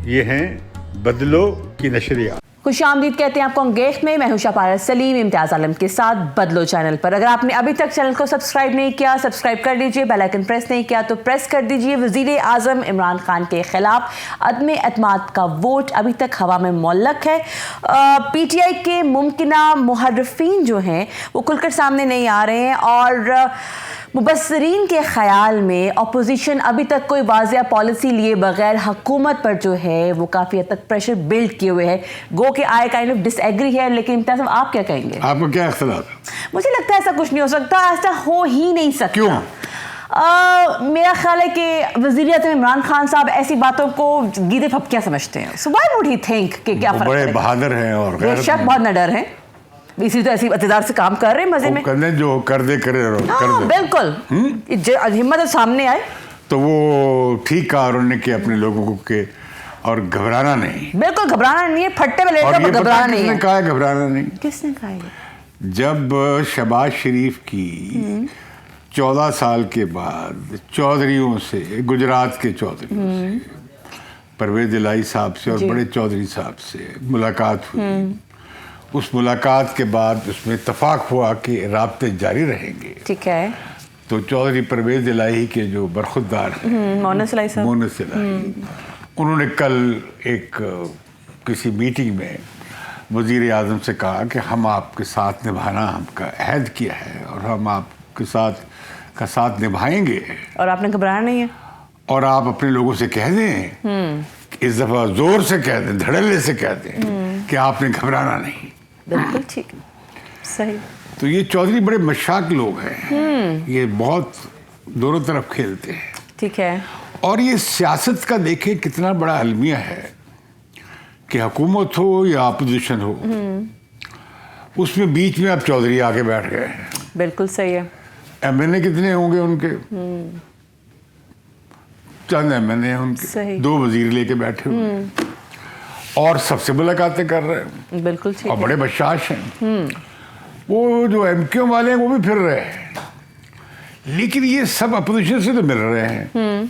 یہ ہیں بدلو کی نشریات. خوش آمدید کہتے ہیں آپ کو انگیخ میں. میں ہوں شاپارہ سلیم امتیاز عالم کے ساتھ بدلو چینل پر. اگر آپ نے ابھی تک چینل کو سبسکرائب نہیں کیا سبسکرائب کر لیجئے, بیل آئیکن پریس نہیں کیا تو پریس کر دیجئے. وزیر اعظم عمران خان کے خلاف عدم اعتماد کا ووٹ ابھی تک ہوا میں معلق ہے. پی ٹی آئی کے ممکنہ محرفین جو ہیں وہ کھل کر سامنے نہیں آ رہے ہیں, اور مبصرین کے خیال میں اپوزیشن ابھی تک کوئی واضح پالیسی لیے بغیر حکومت پر جو ہے وہ کافی حد تک پریشر بلڈ کیے ہوئے ہے. گو کہ I kind of disagree ہے, لیکن امتیاز صاحب آپ کیا کہیں گے؟ آپ کو کیا اختلاف ہے؟ مجھے لگتا ہے ایسا کچھ نہیں ہو سکتا, ایسا ہو ہی نہیں سکتا. کیوں؟ میرا خیال ہے کہ وزیر اعظم عمران خان صاحب ایسی باتوں کو گیدے پھپکیاں سمجھتے ہیں. So why would he think کہ کیا فرق بڑے پڑے گا؟ بہادر ہیں اور بے شک بہت نڈر ہیں, اسی تو ایسی اقتدار سے کام کر رہے ہیں مزے میں. کرنے جو کر دے کرے ہاں بالکل, ہمت سامنے آئے تو وہ ٹھیک کہا انہوں نے کہ اپنے لوگوں کو کہ اور گھبرانا نہیں. بالکل گھبرانا نہیں ہے, پھٹے میں لے اور کر یہ گھبرانا کس نہیں نے ہے. کہا ہے گھبرانا نہیں؟ کس نے کہا یہ؟ جب شہباز شریف کی 14 سال کے بعد چودھریوں سے, گجرات کے چودھریوں سے, پرویز الہی صاحب سے اور بڑے چودھری صاحب سے ملاقات ہوئی, اس ملاقات کے بعد اس میں اتفاق ہوا کہ رابطے جاری رہیں گے. ٹھیک ہے. تو چودھری پرویز الہی کے جو برخوردار ہیں مونس الہی صاحب, مونس الہی, انہوں نے کل ایک کسی میٹنگ میں وزیر اعظم سے کہا کہ ہم آپ کے ساتھ نبھانا ہم کا عہد کیا ہے اور ہم آپ کے ساتھ نبھائیں گے, اور آپ نے گھبرانا نہیں ہے, اور آپ اپنے لوگوں سے کہہ دیں, اس دفعہ زور سے کہہ دیں, دھڑلے سے کہہ دیں کہ آپ نے گھبرانا نہیں. بالکل ٹھیک, صحیح. تو یہ چودھری بڑے مشاق لوگ ہیں, یہ بہت دونوں طرف کھیلتے ہیں. ٹھیک ہے. اور یہ سیاست کا دیکھیں کتنا بڑا المیہ ہے کہ حکومت ہو یا اپوزیشن ہو, اس میں بیچ میں اب چودھری آ کے بیٹھ گئے ہیں. بالکل صحیح ہے. ایم این اے کتنے ہوں گے ان کے؟ چند ایم این اے ان کے, 2 وزیر لے کے بیٹھے ہوئے اور سب سے ملاقاتیں کر رہے ہیں. بالکل ٹھیک. اور بڑے بشاش ہیں. وہ جو ایم کیو والے ہیں وہ بھی پھر رہے ہیں, لیکن یہ سب اپوزیشن سے تو مل رہے ہیں,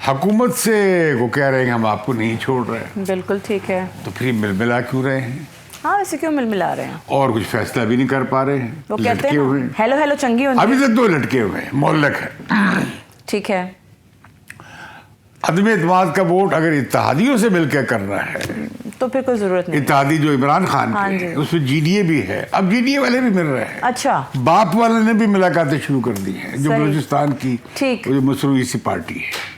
حکومت سے وہ کہہ رہے ہیں کہ ہم آپ کو نہیں چھوڑ رہے. بالکل ٹھیک ہے. تو پھر مل ملا کیوں رہے ہیں؟ ہاں ویسے کیوں مل ملا رہے ہیں؟ اور کچھ فیصلہ بھی نہیں کر پا رہے ہیں, وہ کہتے لٹکے ہوئے ہیں ہیں. ہیلو ہیلو چنگی ہوتی ابھی تک 2 لٹکے ہوئے ہیں, معلق ہے. ٹھیک ہے. عدم اعتماد کا ووٹ اگر اتحادیوں سے مل کے کرنا ہے تو پھر کوئی ضرورت نہیں. اتحادی جو عمران خان کے ہیں اس میں جی ڈی اے بھی ہے, اب جی ڈی اے والے بھی مل رہے ہیں. اچھا. باپ والے نے بھی ملاقاتیں شروع کر دی ہیں, جو بلوچستان کی جو مصروعی سی پارٹی ہے.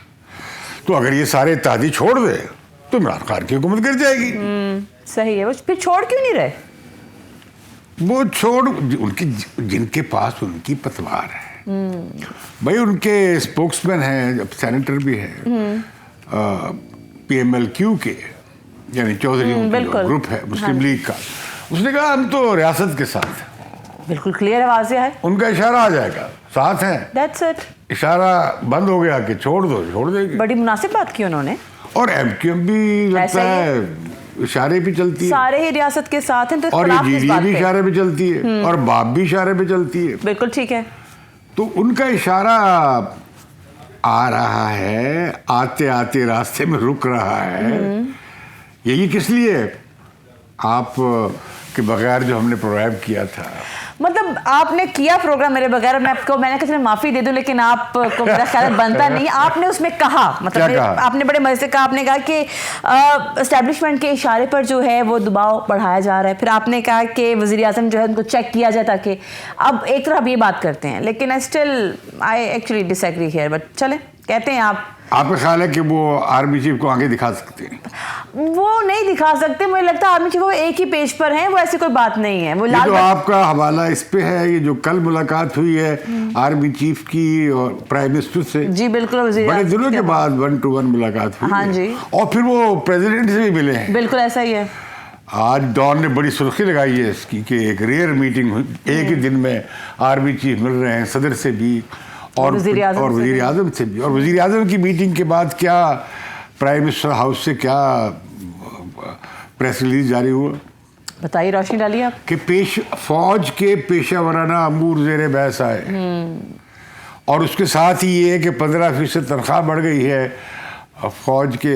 تو اگر یہ سارے اتحادی چھوڑ دے تو عمران خان کی حکومت گر جائے گی. صحیح ہے. وہ پھر چھوڑ کیوں نہیں رہے؟ وہ چھوڑ ان کی جن کے پاس ان کی پتوار ہے بھائی, ان کے اسپوکس مین ہیں, سینیٹر بھی ہیں پی ایم ایل کیو کے, یعنی چودھریوں کا گروپ ہے مسلم لیگ کا. اس نے کہا ہم تو ریاست کے ساتھ ہیں. بالکل کلیئر ہے, واضح ہے. ان کا اشارہ آ جائے گا, ساتھ ہیں. That's it. اشارہ بند ہو گیا کہ چھوڑ دو, چھوڑ دے گی. بڑی مناسب بات کی انہوں نے. اور ایم کیو ایم بھی لگتا ہے اشارے پہ چلتی ہے, سارے ہی ریاست کے ساتھ ہیں, تو اور یہ جی ڈی اے بھی اشارے پہ چلتی ہے, اور باپ بھی اشارے پہ چلتی ہے. بالکل ٹھیک ہے. تو ان کا اشارہ آ رہا ہے, آتے آتے راستے میں رک رہا ہے. یہی کس لیے آپ کے بغیر جو ہم نے پروگرام کیا تھا, مطلب آپ نے کیا پروگرام میرے بغیر, میں نے کہا معافی دے دوں, لیکن آپ کو میرا خیال بنتا نہیں. آپ نے اس میں کہا, مطلب آپ نے بڑے مزے سے کہا, آپ نے کہا کہ اسٹیبلشمنٹ کے اشارے پر جو ہے وہ دباؤ بڑھایا جا رہا ہے. پھر آپ نے کہا کہ وزیر اعظم جو ہے ان کو چیک کیا جائے, تاکہ اب ایک طرح آپ یہ بات کرتے ہیں, لیکن I actually disagree here, but چلیں کہتے ہیں. آپ کا خیال ہے کہ وہ آرمی چیف کو آگے دکھا سکتے ہیں؟ وہ نہیں دکھا سکتے, مجھے لگتا ہے آرمی چیف وہ ایک ہی پیج پر ہیں, وہ ایسی کوئی بات نہیں ہے. وہ جو آپ کا حوالہ اس پہ ہے, یہ جو کل ملاقات ہوئی ہے آرمی چیف کی اور پرائم منسٹر سے, جی بالکل, بڑے دنوں کے بعد 1-to-1 ملاقات ہوئی. ہاں جی. اور پھر وہ پریزیڈنٹ سے بھی ملے ہیں. بالکل ایسا ہی ہے. آج ڈان نے بڑی سرخی لگائی ہے اس کی کہ ایک ریئر میٹنگ ہوئی, ایک ہی دن میں آرمی چیف مل رہے ہیں, صدر سے بھی اور وزیر اعظم سے بھی. اور وزیر اعظم کی میٹنگ کے بعد کیا پرائم منسٹر ہاؤس سے کیا پریس ریلیز جاری ہوا, بتائیے, روشنی ڈالیے آپ. کہ فوج کے پیشہ ورانہ امور زیر بحث آئے, اور اس کے ساتھ ہی یہ کہ 15% تنخواہ بڑھ گئی ہے فوج کے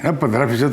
15%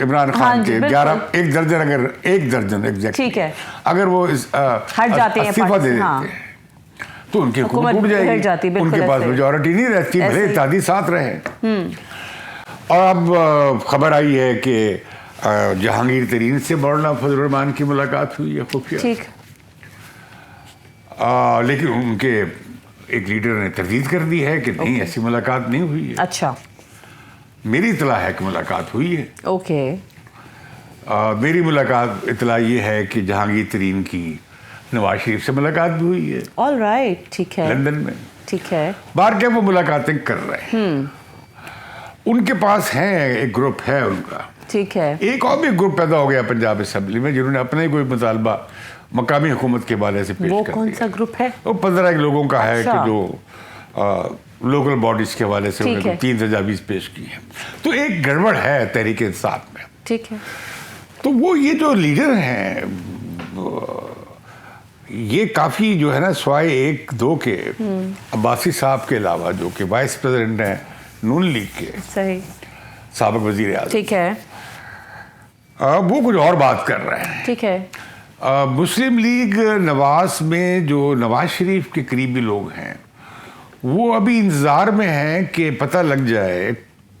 عمران ہاں خان جی، کے بالکل۔ 11 ایک درجن ایگزیکٹ ٹھیک ہے، اگر وہ ہٹ جاتے ہیں استعفیٰ دے ہاں، دیتے ہیں تو ان کی حکومت حکومت ٹوٹ جائے ہٹ جاتی، گی، ان بالکل کے پاس ایسے۔ میجورٹی نہیں رہتی، ایسے بھلے ہی۔ اتحادی ساتھ رہے۔ اور اب خبر آئی ہے کہ جہانگیر ترین سے مولانا فضل الرحمان کی ملاقات ہوئی ہے خفیہ، ٹھیک، لیکن ان کے ایک لیڈر نے تردید کر دی ہے کہ نہیں، ایسی ملاقات نہیں ہوئی ہے۔ اچھا، میری اطلاع ہے کہ ملاقات ہوئی ہے۔ اوکے، میری ملاقات اطلاع یہ ہے کہ جہانگیر ترین کی نواز شریف سے ملاقات بھی ہوئی ہے آل رائٹ، ٹھیک ہے، لندن میں۔ ٹھیک ہے، باہر کے وہ ملاقاتیں کر رہے ہیں، ان کے پاس ہیں، ایک گروپ ہے ان کا۔ ٹھیک ہے، ایک اور بھی گروپ پیدا ہو گیا پنجاب اسمبلی میں جنہوں نے اپنا ہی کوئی مطالبہ مقامی حکومت کے حوالے سے پیش وہ کر کون دیا۔ سا گروپ ہے؟ وہ 15 لوگوں کا ہے کہ اچھا۔ جو لوکل باڈیز کے حوالے سے ٹھیک ہے۔ 3 تجاویز پیش کی ہیں۔ تو ایک گڑبڑ ہے تحریک انصاف میں۔ ٹھیک ہے، تو وہ یہ جو لیڈر ہیں یہ کافی جو ہے نا سوائے 1-2 کے عباسی صاحب کے علاوہ جو کہ وائس پریزیڈنٹ ہیں نون لیگ کے صحیح، سابق وزیر اعظم، ٹھیک ہے، وہ کچھ اور بات کر رہے ہیں۔ ٹھیک ہے، مسلم لیگ نواز میں جو نواز شریف کے قریبی لوگ ہیں وہ ابھی انتظار میں ہیں کہ پتہ لگ جائے،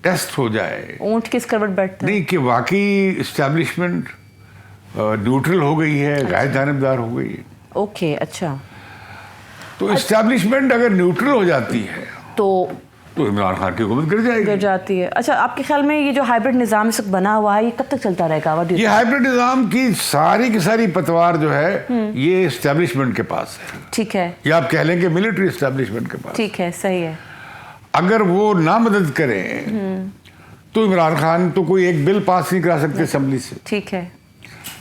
ٹیسٹ ہو جائے، اونٹ کس کروٹ بیٹھتا ہے؟ نہیں کہ واقعی اسٹیبلشمنٹ نیوٹرل ہو گئی ہے، غیر جانبدار ہو گئی ہے۔ اوکے، اچھا، تو اسٹیبلشمنٹ اگر نیوٹرل ہو جاتی ہے تو تو عمران خان کی حکومت گر جائے گر گی۔ جاتی ہے۔ اچھا، آپ کے خیال میں یہ جو ہائبرڈ نظام اس وقت بنا ہوا ہے یہ کب تک چلتا رہے گا؟ یہ ہائبرڈ نظام کی ساری کی ساری پتوار جو ہے یہ اسٹیبلشمنٹ کے پاس ہے، ٹھیک ہے، یا آپ کہہ لیں کہ ملٹری اسٹیبلشمنٹ کے پاس۔ ٹھیک ہے، صحیح ہے، اگر وہ نہ مدد کریں تو عمران خان تو کوئی ایک بل پاس نہیں کرا سکتے اسمبلی سے۔ ٹھیک ہے،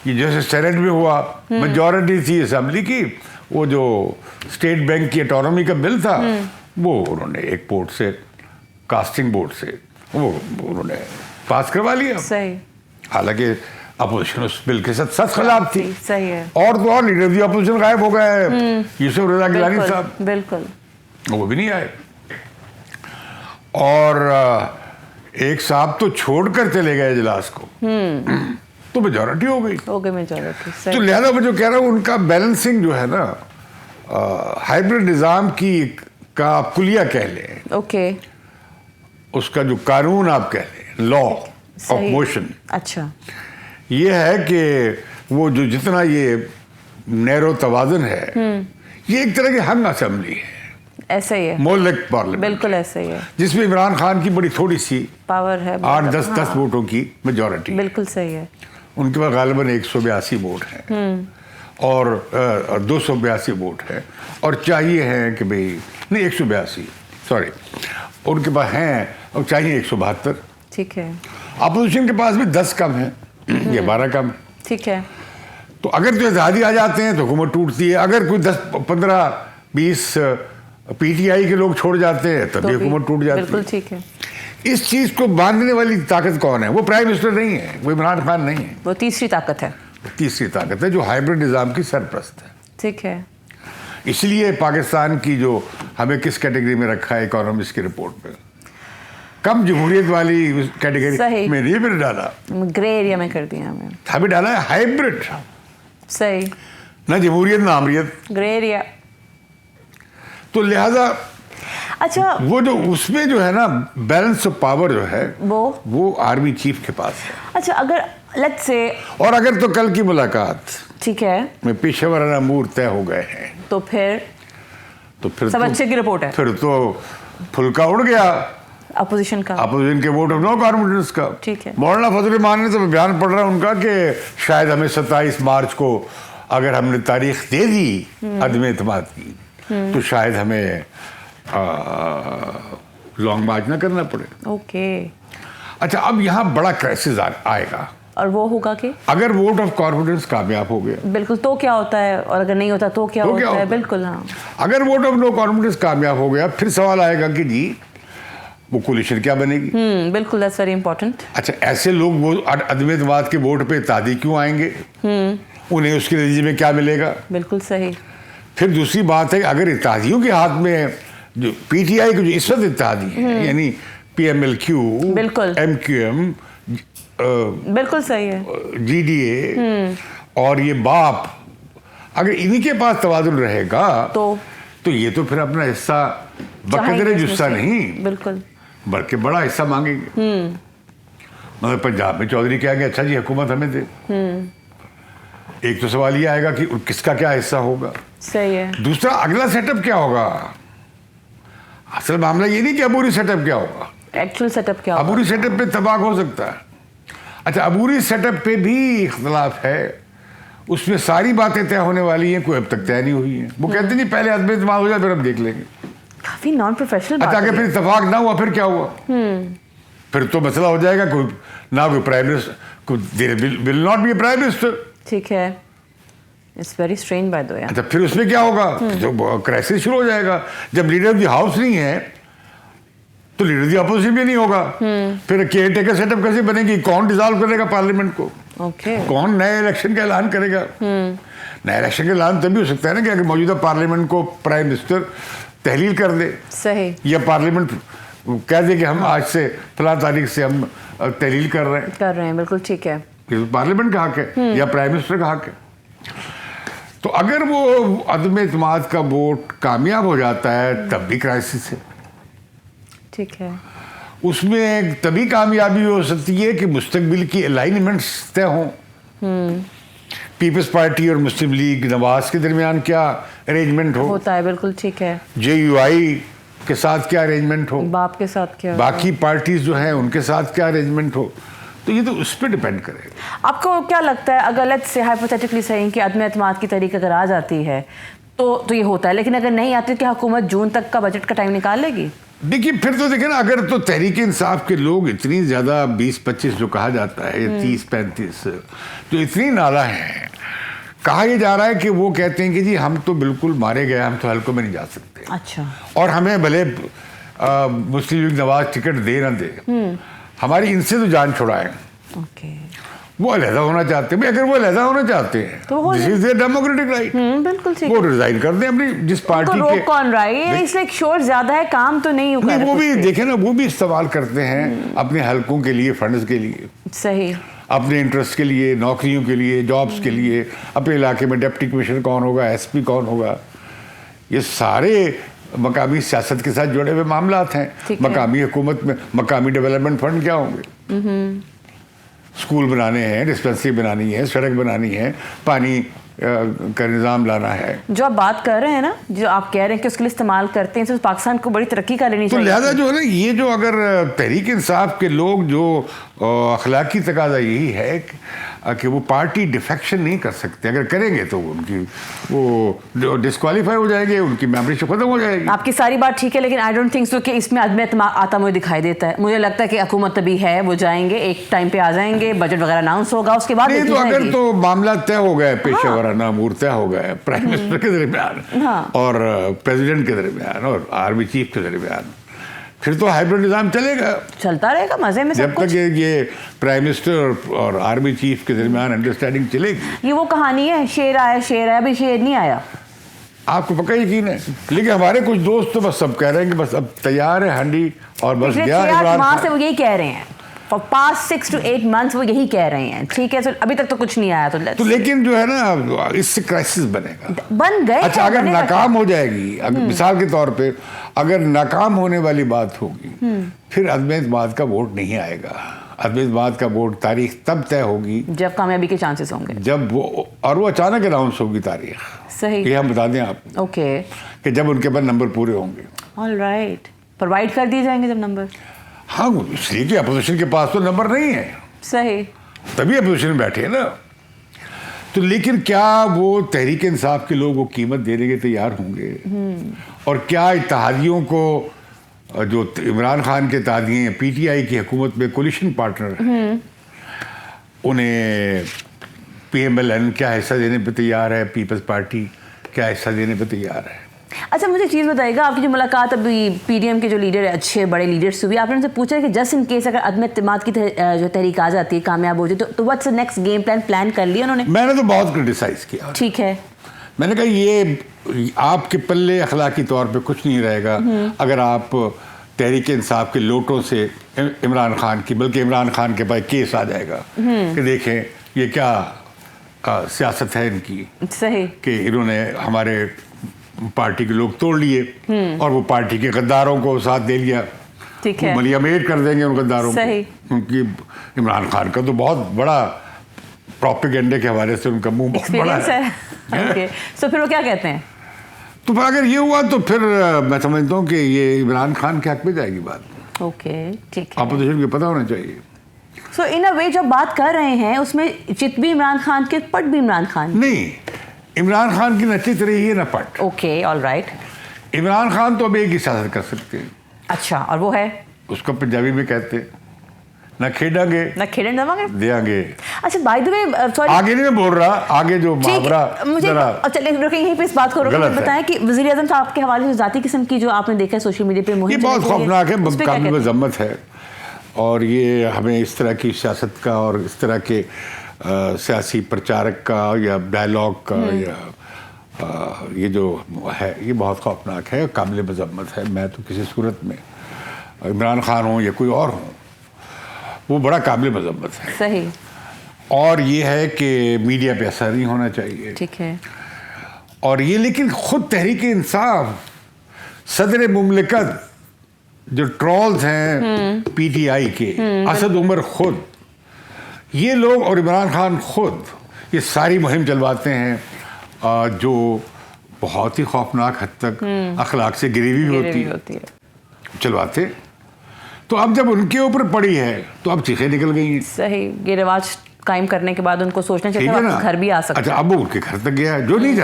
یہ جیسے سینٹ میں ہوا، میجورٹی تھی اسمبلی کی، وہ جو اسٹیٹ بینک کی اٹانومی کا بل تھا وہ انہوں نے ایک بورڈ سے، کاسٹنگ بورڈ سے وہ انہوں نے پاس کروا لیا، صحیح، حالانکہ اپوزیشن اس بل کے ساتھ سخت خلاف تھی۔ صحیح ہے، اور تو اور لیڈر دی اپوزیشن غائب ہو گئے، یوسف رضا گیلانی بالکل، صاحب بالکل، وہ بھی نہیں آئے، اور ایک صاحب تو چھوڑ کر چلے گئے اجلاس کو، تو میجورٹی ہو گئی۔ ہو گئے میجورٹی، تو صحیح، لہذا میں جو کہہ رہا ہوں ان کا بیلنسنگ جو ہے نا ہائبرڈ نظام کی کا آپ کلیہ کہہ لیں، اوکے، اس کا جو قانون آپ کہہ لیں، لا آف صحیح، موشن، اچھا، یہ ہے کہ وہ جو جتنا یہ نیرو توازن ہے یہ ایک طرح کی ہنگ اسمبلی ہے، ایسا ہی ہے، مولک پارلیمنٹ، بالکل ایسا ہی ہے، جس میں عمران خان کی بڑی تھوڑی سی پاور ہے، 8-10 ووٹوں کی میجورٹی، بالکل صحیح ہے، ان کے پاس غالباً 182 ووٹ ہیں اور 282 ووٹ ہے، اور چاہیے ہیں کہ بھئی نہیں 182 سوری ان کے پاس ہیں، اور چاہیے 172۔ ٹھیک ہے، اپوزیشن کے پاس بھی 10 کم ہیں یا 12 کم ہے، ٹھیک ہے، تو اگر جو اتحادی آ جاتے ہیں تو حکومت ٹوٹتی ہے، اگر کوئی 10-15-20 پی ٹی آئی کے لوگ چھوڑ جاتے ہیں تب بھی حکومت ٹوٹ جاتی بالکل ہے۔ ٹھیک ہے، اس چیز کو باندھنے والی طاقت کون ہے؟ وہ پرائم منسٹر نہیں ہے، وہ عمران خان نہیں ہے، وہ تیسری طاقت ہے، تیسری طاقت ہے جو ہائبرڈ نظام کی سرپرست ہے۔ ٹھیک ہے، اس لیے پاکستان کی جو ہمیں کس کیٹیگری میں رکھا ہے اکانومسٹ کی رپورٹ میں، کم جمہوریت والی کیٹیگری صحیح، میں نہیں بھی ڈالا، گرے ایریا میں کر دیا ہمیں، ہمیں ڈالا ہے ہائبرڈ، صحیح، نہ جمہوریت نہ آمریت۔ گرے ایریا، تو لہذا اچھا، وہ جو اس میں جو ہے نا بیلنس آف پاور جو ہے وہ آرمی چیف کے پاس ہے۔ اچھا، اگر لیٹ سے، اور اگر تو کل کی ملاقات ٹھیک ہے، میں پیشہ ورانہ امور طے ہو گئے ہیں تو پھر تو سب اچھے کی رپورٹ ہے، پھر تو پھلکا اڑ گیا اپوزیشن کا، اپوزیشن کے ووٹ آف نو کانفیڈنس کا۔ ٹھیک ہے، مولانا فضل الرحمان نے تو بیان پڑھ رہا ہے ان کا کہ شاید ہمیں 27 مارچ کو اگر ہم نے تاریخ دے دی عدم اعتماد کی تو شاید ہمیں لانگ مارچ نہ کرنا پڑے۔ اوکے، اچھا، اب یہاں بڑا کرائسس آئے گا اور وہ ہوگا کہ اگر ووٹ آف کانفیڈنس کامیاب ہو گیا، بالکل، تو کیا ہوتا ہے، اور اگر نہیں ہوتا تو کیا ہوتا ہے، بالکل، ہاں، اگر ووٹ آف نو کانفیڈنس کامیاب ہو گیا پھر سوال آئے گا کہ جی وہ کولیشن کیا بنے گی۔ بالکل، دیٹس ویری امپورٹنٹ، اچھا، ایسے لوگ وہ عدم اعتماد کے ووٹ پہ اتحادی کیوں آئیں گے؟ انہیں اس کے نتیجے میں کیا ملے گا؟ بالکل صحیح، پھر دوسری بات ہے کہ اگر اتحادیوں کے ہاتھ میں جو پی ٹی آئی کے جو اس وقت اتحادی ہیں یعنی پی ایم ایل کیو، بالکل، ایم کیو ایم، بالکل صحیح ہے. GDA اور یہ باپ اگر انہی کے پاس توازن رہے گا تو یہ تو پھر اپنا حصہ بقدر جسہ نہیں بالکل بلکہ بڑا حصہ مانگیں گے. مگر پنجاب میں چودھری کہا کہ اچھا جی حکومت ہمیں دے. ایک تو سوال یہ آئے گا کہ کس کا کیا حصہ ہوگا. صحیح ہے. دوسرا اگلا سیٹ اپ کیا ہوگا. اصل معاملہ یہ نہیں کہ عبوری سیٹ اپ کیا ہوگا, ایکچوئل سیٹ اپ کیا ہوگا. عبوری سیٹ اپ پہ اتفاق ہو سکتا ہے. اچھا عبوری سیٹ اپ پہ بھی اختلاف ہے, اس میں ساری باتیں طے ہونے والی ہیں, کوئی اب تک طے نہیں ہوئی ہیں. وہ کہتے نہیں پہلے عدم اعتماد ہو جائے پھر ہم دیکھ لیں گے. کافی نان پروفیشنل. اچھا اگر پھر اتفاق نہ ہوا پھر کیا ہوا. پھر تو مسئلہ ہو جائے گا کوئی نہ کوئی prime minister will not be a prime minister. ٹھیک ہے. It's very strange by the way. اچھا پھر اس میں کیا ہوگا, تو کرائسس شروع ہو جائے گا. جب لیڈر آف دی ہاؤس نہیں ہے تو لیڈر دی اپوزیشن بھی نہیں ہوگا. پھر کیئر ٹیکر سیٹ اپ کیسے بنے گی, کون ڈیزالو کرے گا پارلیمنٹ کو, کون نئے الیکشن کا اعلان کرے گا. نئے الیکشن کا اعلان تبھی ہو سکتا ہے نا کہ اگر موجودہ پارلیمنٹ کو پرائم منسٹر تحلیل کر دے. صحیح. یا پارلیمنٹ کہہ دے کہ ہم آج سے فلاں تاریخ سے ہم تحلیل کر رہے ہیں. بالکل ٹھیک ہے. پارلیمنٹ کا حق ہے یا پرائم منسٹر کا حق ہے. تو اگر وہ عدم اعتماد کا ووٹ کامیاب ہو جاتا ہے تب بھی کرائسس ہے. ٹھیک ہے. اس میں تبھی کامیابی ہو سکتی ہے کہ مستقبل کی الائنمنٹس طے ہوں. پیپلز پارٹی اور مسلم لیگ نواز کے درمیان کیا ارینجمنٹ ہو ہوتا ہے. بالکل ٹھیک ہے. JUI کے ساتھ کیا ارینجمنٹ ہو, باپ کے ساتھ کیا, باقی پارٹیز جو ہیں ان کے ساتھ کیا ارینجمنٹ ہو. تو یہ تو اس پہ ڈیپینڈ کرے گا. آپ کو کیا لگتا ہے اگر لیٹس سے ہائپوتھیٹیکلی صحیح کہ عدم اعتماد کی تحریک اگر آ جاتی ہے تو یہ ہوتا ہے, لیکن اگر نہیں آتی تو حکومت جون تک کا بجٹ کا ٹائم نکال لے گی؟ دیکھیے پھر تو دیکھیں نا, اگر تو تحریک انصاف کے لوگ اتنی زیادہ 20-25 جو کہا جاتا ہے, 30-35 جو اتنی نالا ہیں, کہا یہ جا رہا ہے کہ وہ کہتے ہیں کہ جی ہم تو بالکل مارے گئے, ہم تو حلقوں میں نہیں جا سکتے. اچھا. اور ہمیں بھلے مسلم لیگ نواز ٹکٹ دے نہ دے, ہماری ان سے تو جان چھڑائیں. اوکے. وہ علیحدہ ہونا چاہتے ہیں. اگر وہ علیحدہ ہونا چاہتے ہیں دس از دیئر ڈیموکریٹک رائٹ. بالکل ٹھیک. وہ ریزائن کر دیں اپنی جس پارٹی کے. کون رہا ہے اس لیے شور زیادہ ہے, کام تو نہیں ہوگا. وہ بھی دیکھیں نا, وہ بھی استعمال کرتے ہیں اپنے حلقوں کے لیے, فنڈز کے لیے. صحیح. اپنے انٹرسٹ کے لیے, نوکریوں کے لیے, جابس کے لیے. اپنے علاقے میں ڈپٹی کمشنر کون ہوگا, SP کون ہوگا, یہ سارے مقامی سیاست کے ساتھ جڑے ہوئے معاملات ہیں. مقامی حکومت میں مقامی ڈیولپمنٹ فنڈ کیا ہوں گے, اسکول بنانے ہیں, ڈسپنسری بنانی ہے, سڑک بنانی ہے, پانی کا نظام لانا ہے. جو آپ بات کر رہے ہیں نا, جو آپ کہہ رہے ہیں کہ اس کے لیے استعمال کرتے ہیں, تو پاکستان کو بڑی ترقی کر لینی چاہیے. تو لہٰذا جو ہے نا, یہ جو اگر تحریک انصاف کے لوگ جو اخلاقی تقاضا یہی ہے کہ وہ پارٹی ڈیفیکشن نہیں کر سکتے, اگر کریں گے تو ان کی وہ ڈسکوالیفائی ہو جائے گے, ان کی میمبر شپ ختم ہو جائے گی. آپ کی ساری بات ٹھیک ہے, لیکن آئی ڈونٹ تھنک سو کہ اس میں عدم اعتماد آتا مجھے دکھائی دیتا ہے. مجھے لگتا ہے کہ حکومت ابھی ہے, وہ جائیں گے, ایک ٹائم پہ آ جائیں گے, بجٹ وغیرہ اناؤنس ہوگا, اس کے بعد نہیں. تو اگر تو معاملہ طے ہو گئے, پیشہ ورانہ امور طے ہو گئے پرائم منسٹر کے درمیان اور پریزیڈنٹ کے درمیان اور آرمی چیف کے درمیان, پھر تو ہائبرڈ نظام چلے گا, چلتا رہے گا مزے میں. جب تک یہ پرائم منسٹر اور آرمی چیف کے درمیان انڈرسٹینڈنگ چلے گی. یہ وہ کہانی ہے, شیر آیا, ابھی شیر نہیں آیا. آپ کو پکا یقین ہے, لیکن ہمارے کچھ دوست تو بس سب کہہ رہے ہیں کہ بس اب تیار ہے ہنڈی اور بس گیا عمران سے. وہ یہی کہہ رہے ہیں for past 6 to 8 months, وہ یہی کہہ رہے ہیں. ٹھیک ہے, ابھی تک تو کچھ نہیں آیا. تو لیکن جو ہے نا, اس سے کرائسس بنے گا, بن گئے. اچھا اگر ناکام ہو جائے گی, مثال کے طور پہ اگر ناکام ہونے والی بات ہوگی, پھر عدم اعتماد کا ووٹ نہیں آئے گا. عدم اعتماد کا ووٹ تاریخ تب طے ہوگی جب کامیابی کے چانسز ہوں گے, جب وہ اچانک اناؤنس ہوگی تاریخ. صحیح. یہ ہم بتا دیں آپ اوکے, کہ جب ان کے پاس نمبر پورے ہوں گے. آل رائٹ, پرووائڈ کر دیے جائیں گے جب نمبر. ہاں, اس لیے کہ اپوزیشن کے پاس تو نمبر نہیں ہے. صحیح. تبھی اپوزیشن میں بیٹھے ہیں نا. تو لیکن کیا وہ تحریک انصاف کے لوگ وہ قیمت دینے کے تیار ہوں گے, اور کیا اتحادیوں کو, جو عمران خان کے اتحادیے ہیں, PTI کی حکومت میں کولیشن پارٹنر ہیں, انہیں PMLN کیا حصہ دینے پہ تیار ہے, پیپلز پارٹی کیا حصہ دینے پہ تیار ہے. اچھا مجھے چیز بتائیے گا, آپ کی جو ملاقات ابھی PDM کے جو لیڈر ہیں, اچھے بڑے لیڈرس سے ہوئی, آپ نے ان سے پوچھا کہ جسٹ ان کیس اگر عدم اعتماد کی جو تحریک آ جاتی ہے, کامیاب ہو جائے, تو واٹس نیکسٹ گیم پلان کر لیا انہوں نے؟ میں نے تو بہت کرٹیسائز کیا. ٹھیک ہے. میں نے کہا یہ آپ کے پلے اخلاقی طور پہ کچھ نہیں رہے گا اگر آپ تحریک انصاف کے لوٹوں سے عمران خان کی، بلکہ عمران خان کے پاس کیس آ جائے گا کہ دیکھیں یہ کیا سیاست ہے ان کی، صحیح، کہ انہوں نے ہمارے پارٹی کے لوگ توڑ لیے اور وہ پارٹی کے غداروں کو ساتھ دے لیا، ٹھیک ہے، ملیا میٹ کر دیں گے ان غداروں کو. ان کی عمران خان کا تو بہت بڑا پروپیگنڈے کے حوالے سے ان کا منہ بہت بڑا ہے. سو پھر وہ کیا کہتے ہیں؟ تو پھر اگر یہ ہوا تو پھر میں سمجھتا ہوں کہ یہ عمران خان کے حق میں جائے گی بات. اوکے، ٹھیک ہے، اپوزیشن کو پتہ ہونا چاہیے. سو ان اے وے جب بات کر رہے ہیں اس میں چت بھی عمران خان کے، پٹ بھی عمران خان؟ نہیں، عمران خان کی نہ چت رہی ہے نہ پٹ. Okay, all right. Imran Khan تو اب ایک ہی سیاست کر سکتے ہیں. اچھا، اور وہ ہے اس کو پنجابی میں کہتے ہیں نہ کھیڈیں گے نہ کھیلیں دیں گے. اچھا، بائی دی وے، سوری آگے نہیں میں بول رہا، آگے جو محاورہ مجھے چلیں رکیں یہیں پہ اس بات کو روکیں. بتائیں کہ وزیر اعظم صاحب کے حوالے سے ذاتی قسم کی جو آپ نے دیکھا سوشل میڈیا پہ مہم، یہ بہت خوفناک ہے، قابل مذمت ہے. اور یہ ہمیں اس طرح کی سیاست کا اور اس طرح کے سیاسی پرچارک کا یا ڈائلاگ کا یا یہ جو ہے یہ بہت خوفناک ہے، قابل مذمت ہے. میں تو کسی صورت میں عمران خان ہوں یا کوئی اور ہوں، وہ بڑا قابل مذمت ہے. صحیح. اور یہ ہے کہ میڈیا پہ اثر نہیں ہونا چاہیے. ٹھیک ہے. اور یہ لیکن خود تحریک انصاف، صدر مملکت، جو ٹرولز ہیں پی ٹی آئی کے، اسد عمر خود، یہ لوگ اور عمران خان خود یہ ساری مہم چلواتے ہیں جو بہت ہی خوفناک حد تک اخلاق سے گری ہوئی ہوتی ہے. چلواتے. تو اب جب ان کے اوپر پڑی ہے تو اب چیخیں نکل گئی ہیں. صحیح. یہ رواج قائم کرنے کے بعد ان کو سوچنا چاہیے تھا گھر بھی آ سکتا. اچھا، اب وہ ان کے گھر تک گیا جو نہیں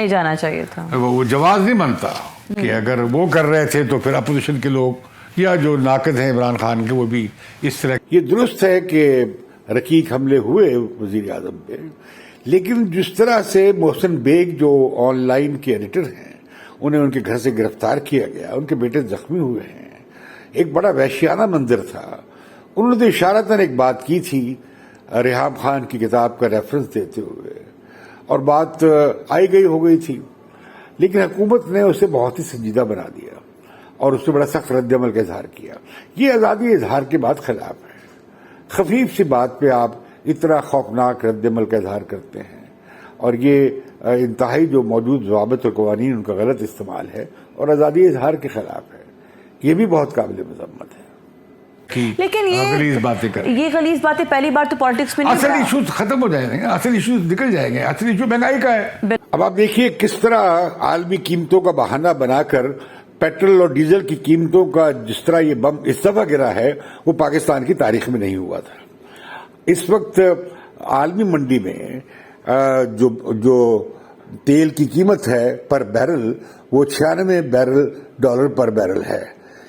جانا چاہیے تھا. وہ جواز نہیں بنتا کہ اگر وہ کر رہے تھے تو پھر اپوزیشن کے لوگ یا جو ناقد ہیں عمران خان کے وہ بھی اس طرح. یہ درست ہے کہ رقیق حملے ہوئے وزیر اعظم پہ، لیکن جس طرح سے محسن بیگ جو آن لائن کے ایڈیٹر ہیں انہیں ان کے گھر سے گرفتار کیا گیا، ان کے بیٹے زخمی ہوئے ہیں، ایک بڑا وحشیانہ منظر تھا. انہوں نے تو اشارتاً ایک بات کی تھی ریحام خان کی کتاب کا ریفرنس دیتے ہوئے، اور بات آئی گئی ہو گئی تھی، لیکن حکومت نے اسے بہت ہی سنجیدہ بنا دیا اور اس سے بڑا سخت رد عمل کا اظہار کیا. یہ آزادی اظہار کے بعد خلاف ہے. خفیف سی بات پہ آپ اتنا خوفناک رد عمل کا اظہار کرتے ہیں، اور یہ انتہائی جو موجود ضوابط اور قوانین ان کا غلط استعمال ہے اور آزادی اظہار کے خلاف ہے. یہ بھی بہت قابل مذمت ہے. لیکن یہ غلیظ باتیں پہلی بار تو پالیٹکس میں اصل ایشوز ختم ہو جائیں گے، اصل ایشوز نکل جائیں گے. اصل ایشو مہنگائی کا ہے. اب آپ دیکھیے کس طرح عالمی قیمتوں کا بہانہ بنا کر پیٹرول اور ڈیزل کی قیمتوں کا جس طرح یہ بم اس دفعہ گرا ہے وہ پاکستان کی تاریخ میں نہیں ہوا تھا. اس وقت عالمی منڈی میں جو تیل کی قیمت ہے پر بیرل وہ $96 پر بیرل ہے.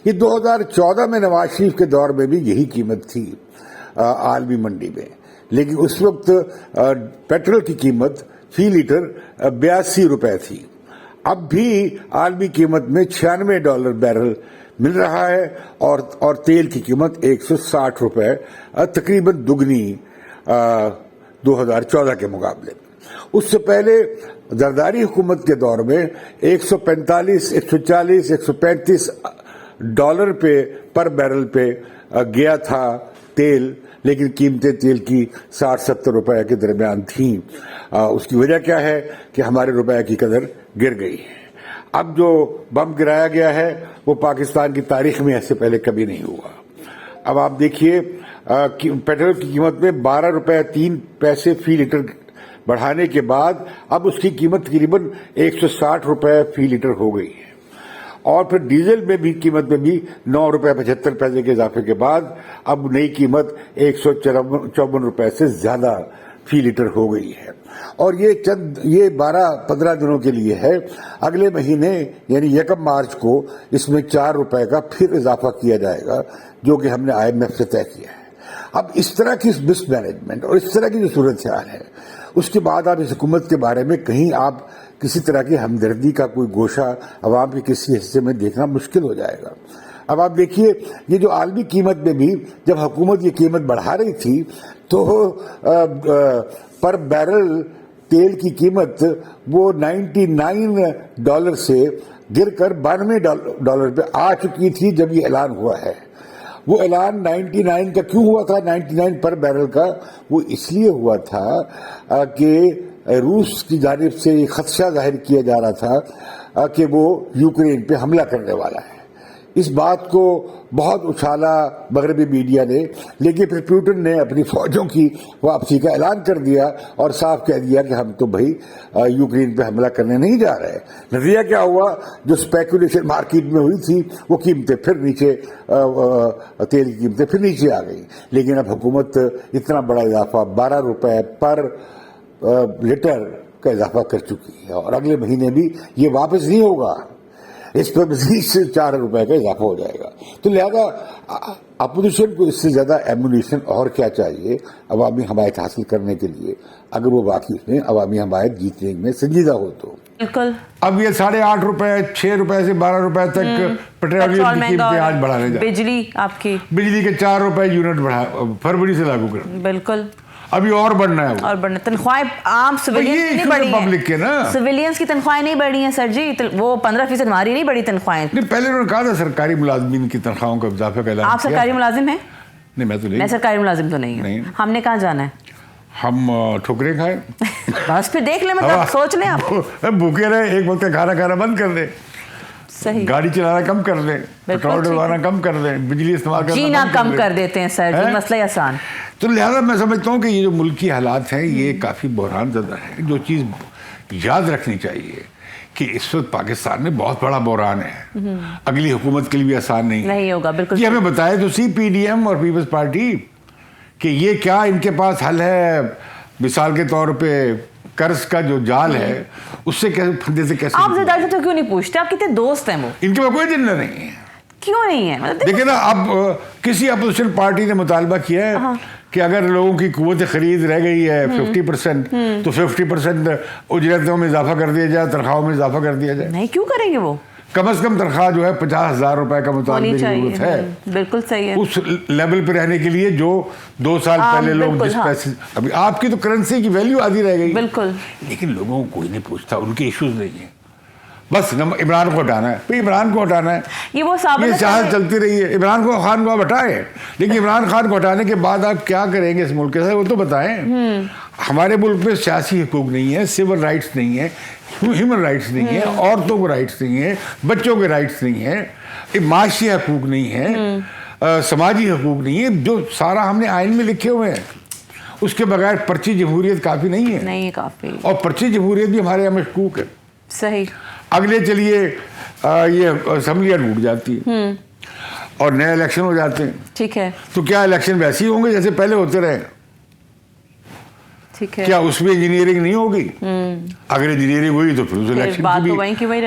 یہ 2014 میں نواز شریف کے دور میں بھی یہی قیمت تھی عالمی منڈی میں، لیکن اس وقت پیٹرول کی قیمت فی لیٹر $82 تھی. اب بھی عالمی قیمت میں $96 بیرل مل رہا ہے اور تیل کی قیمت $160، تقریباً دگنی 2014 کے مقابلے میں. اس سے پہلے زرداری حکومت کے دور میں $145، $140، $135 پہ پر بیرل پہ گیا تھا تیل، لیکن قیمتیں تیل کی $60-70 کے درمیان تھیں. اس کی وجہ کیا ہے کہ ہمارے روپے کی قدر گر گئی ہے. اب جو بم گرایا گیا ہے وہ پاکستان کی تاریخ میں ایسے پہلے کبھی نہیں ہوا. اب آپ دیکھیے پیٹرول کی قیمت میں $12.03 فی لیٹر بڑھانے کے بعد اب اس کی قیمت تقریباً $160 فی لیٹر ہو گئی ہے. اور پھر ڈیزل میں بھی قیمت میں بھی $9.75 کے اضافے کے بعد اب نئی قیمت $154 سے زیادہ فی لیٹر ہو گئی ہے. اور یہ 12-15 دنوں کے لیے ہے. اگلے مہینے یعنی 1 مارچ کو اس میں $4 کا پھر اضافہ کیا جائے گا جو کہ ہم نے IMF سے طے کیا ہے. اب اس طرح کی مس مینجمنٹ اور اس طرح کی جو صورتحال ہے اس کے بعد آپ اس حکومت کے بارے میں کہیں آپ کسی طرح کی ہمدردی کا کوئی گوشہ عوام کے کسی حصے میں دیکھنا مشکل ہو جائے گا. اب آپ دیکھیے یہ جو عالمی قیمت میں بھی جب حکومت یہ قیمت بڑھا رہی تھی تو پر بیرل تیل کی قیمت وہ $99 سے گر کر $92 پہ آ چکی تھی جب یہ اعلان ہوا ہے. وہ اعلان 99 کا کیوں ہوا تھا؟ 99 پر بیرل کا وہ اس لیے ہوا تھا کہ روس کی جانب سے یہ خدشہ ظاہر کیا جا رہا تھا کہ وہ یوکرین پہ حملہ کرنے والا ہے. اس بات کو بہت اچھالا مغربی میڈیا نے، لیکن پھر پوٹن نے اپنی فوجوں کی واپسی کا اعلان کر دیا اور صاف کہہ دیا کہ ہم تو بھائی یوکرین پہ حملہ کرنے نہیں جا رہے. نتیجہ کیا ہوا؟ جو اسپیکولیشن مارکیٹ میں ہوئی تھی وہ قیمتیں پھر نیچے، تیل کی قیمتیں پھر نیچے آ گئی. لیکن اب حکومت اتنا بڑا اضافہ $12 پر لیٹر کا اضافہ کر چکی ہے، اور اگلے مہینے بھی یہ واپس نہیں ہوگا. اس پر مزید سے $4 کا اضافہ ہو جائے گا. تو لہذا اپوزیشن کو اس سے زیادہ ایمونیشن اور کیا چاہیے عوامی حمایت حاصل کرنے کے لیے، اگر وہ واقعی اس میں عوامی حمایت جیتنے میں سنجیدہ ہو تو. بالکل. اب یہ $8.5 $6 سے $12 تک پیٹرولیم کی قیمتیں آج بڑھانے جا رہے ہیں. بجلی آپ کی بجلی کے $4 یونٹ بڑھا فروری سے لاگو کر. بالکل. ابھی اور بڑھنا ہے. اور بڑھنا تنخواہیں عام سویلینز کی نہیں بڑھی ہیں. پبلک کے نا سویلینز کی تنخواہیں نہیں بڑھی ہیں سر جی. وہ 15% ہماری نہیں بڑھی تنخواہیں. نہیں، پہلے انہوں نے کہا تھا سرکاری ملازمین کی تنخواہوں کا اضافہ کا اعلان. آپ سرکاری ملازم ہیں؟ نہیں، میں تو نہیں. میں سرکاری ملازم تو نہیں ہوں. ہم نے کہاں جانا ہے؟ ہم ٹھوکریں کھائیں. بس پھر دیکھ لیں، مطلب سوچ لیں آپ. بھوکے رہے، ایک وقت کھانا کھانا بند کر دیں. صحیح. گاڑی چلانا کم کر دیں، پیٹرول ڈلوانا کم کر دیں، بجلی استعمال کرنا جینا کم کر دیتے ہیں سر جی. مسئلہ آسان. تو لہذا میں سمجھتا ہوں کہ یہ جو ملکی حالات ہیں یہ کافی بحران زدہ ہے. جو چیز یاد رکھنی چاہیے کہ اس وقت پاکستان میں بہت بڑا بحران ہے. اگلی حکومت کے لیے بھی آسان نہیں ہوگا. بالکل. یہ ہمیں بتائے تو سی پی ڈی ایم اور پیپلز پارٹی کہ یہ کیا ان کے پاس حل ہے. مثال کے طور پہ قرض کا جو جال ہے اس سے پھندے سے کیسے. آپ زرداری سے تو کیوں نہیں پوچھتے؟ آپ کتنے دوست ہیں وہ. ان کے پاس کوئی دن نہیں ہے. کیوں نہیں ہے؟ دیکھیں نا، اب کسی اپوزیشن پارٹی نے مطالبہ کیا ہے کہ اگر لوگوں کی قوت خرید رہ گئی ہے 50% تو 50% اجرتوں میں اضافہ کر دیا جائے، تنخواہوں میں اضافہ کر دیا جائے. نہیں، کیوں کریں گے وہ؟ کم از کم تنخواہ جو ہے $50,000 کا مطالبے کی ضرورت ہے. بالکل صحیح ہے. اس لیول پہ رہنے کے لیے جو 2 سال پہلے لوگ جس پیسے، ابھی آپ کی تو کرنسی کی ویلیو آدھی رہ گئی. بالکل. لیکن لوگوں کو کوئی نہیں پوچھتا، ان کے ایشوز نہیں ہیں. بس عمران کو ہٹانا ہے، عمران کو ہٹانا ہے. یہ سیاست چلتی رہی ہے. عمران خان کو آپ ہٹائیں، لیکن عمران خان کو ہٹانے کے بعد آپ کیا کریں گے اس ملک کے ساتھ وہ تو بتائیں. ہمارے ملک میں سیاسی حقوق نہیں ہے، سول رائٹس نہیں ہے، ہیومن رائٹس نہیں ہے، عورتوں کو رائٹس نہیں ہے، بچوں کے رائٹس نہیں ہے، معاشی حقوق نہیں ہے، سماجی حقوق نہیں ہے، جو سارا ہم نے آئین میں لکھے ہوئے ہیں. اس کے بغیر پرچی جمہوریت کافی نہیں ہے. نہیں کافی. اور پرچی جمہوریت بھی ہمارے یہاں مشکوک ہے. صحیح. اگلے چلیے یہ اسمبلیاں ٹوٹ جاتی ہیں اور نئے الیکشن ہو جاتے ہیں. ٹھیک ہے. تو کیا الیکشن ویسے ہی ہوں گے جیسے پہلے ہوتے رہے؟ ٹھیک ہے. کیا اس میں انجینئرنگ نہیں ہوگی؟ اگر انجینئرنگ ہوئی تو پھر اس الیکشن کی بھی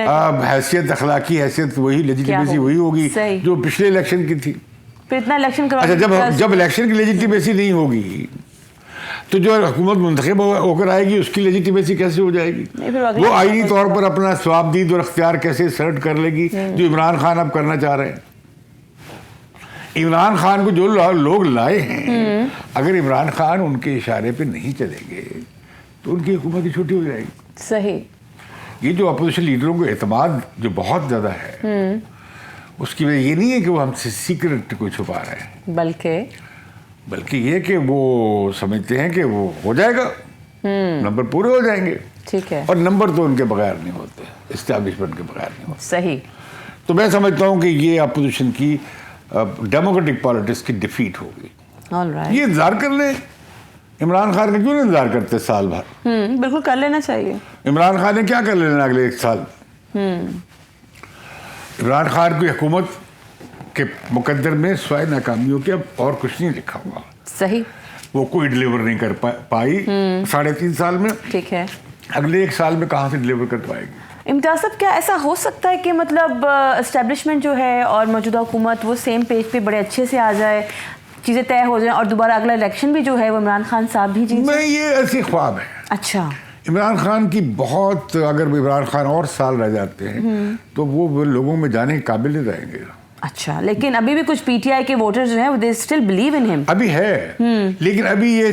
حیثیت، اخلاقی حیثیت وہی، لیجیٹیمیسی وہی ہوگی جو پچھلے الیکشن کی تھی. پھر اتنا الیکشن کروا. اچھا، جب الیکشن کی لیجیٹیمیسی نہیں ہوگی تو جو حکومت منتخب ہو کر آئے گی اس کی لیجیٹیمیسی کیسے ہو جائے گی؟ وہ آئینی طور پر اپنا ثوابدید اور اختیار کیسے سرٹ کر لے گی جو عمران خان اب کرنا چاہ رہے ہیں؟ عمران خان کو جو لوگ لائے ہیں، اگر عمران خان ان کے اشارے پہ نہیں چلیں گے تو ان کی حکومت ہی چھوٹی ہو جائے گی. صحیح. یہ جو اپوزیشن لیڈروں کو اعتماد جو بہت زیادہ ہے اس کی وجہ یہ نہیں ہے کہ وہ ہم سے سیکرٹ کو چھپا رہے ہیں، بلکہ یہ کہ وہ سمجھتے ہیں کہ وہ ہو جائے گا، نمبر پورے ہو جائیں گے. ٹھیک ہے. اور نمبر تو ان کے بغیر نہیں ہوتے، اسٹیبلشمنٹ کے بغیر نہیں ہوتے. صحیح. تو میں سمجھتا ہوں کہ یہ اپوزیشن کی ڈیموکریٹک پالیٹکس کی ڈیفیٹ ہوگی. یہ انتظار کر لیں. عمران خان کا کیوں نہیں انتظار کرتے سال بھر؟ بالکل کر لینا چاہیے. عمران خان نے کیا کر لینا اگلے 1 سال؟ عمران خان کی حکومت کے مقدر میں سوائے ناکامیوں کے اب اور کچھ نہیں لکھا ہوا. صحیح. وہ کوئی ڈلیور نہیں کر پائی 3.5 سال میں. ٹھیک ہے. اگلے 1 سال میں کہاں سے ڈلیور کر پائے گی؟ امتیاز صاحب، کیا ایسا ہو سکتا ہے کہ مطلب اسٹیبلشمنٹ جو ہے اور موجودہ حکومت وہ سیم پیج پہ بڑے اچھے سے آ جائے، چیزیں طے ہو جائیں اور دوبارہ اگلا الیکشن بھی جو ہے وہ عمران خان صاحب بھی جیت؟ میں یہ ایسی خواب ہے. اچھا. عمران خان کی بہت، اگر عمران خان اور سال رہ جاتے ہیں تو وہ لوگوں میں جانے کے قابل نہیں رہیں گے. اچھا. لیکن ابھی بھی کچھ پی ٹی آئی کے ووٹرز جو ہیں they still believe in him. ابھی ہے، لیکن ابھی یہ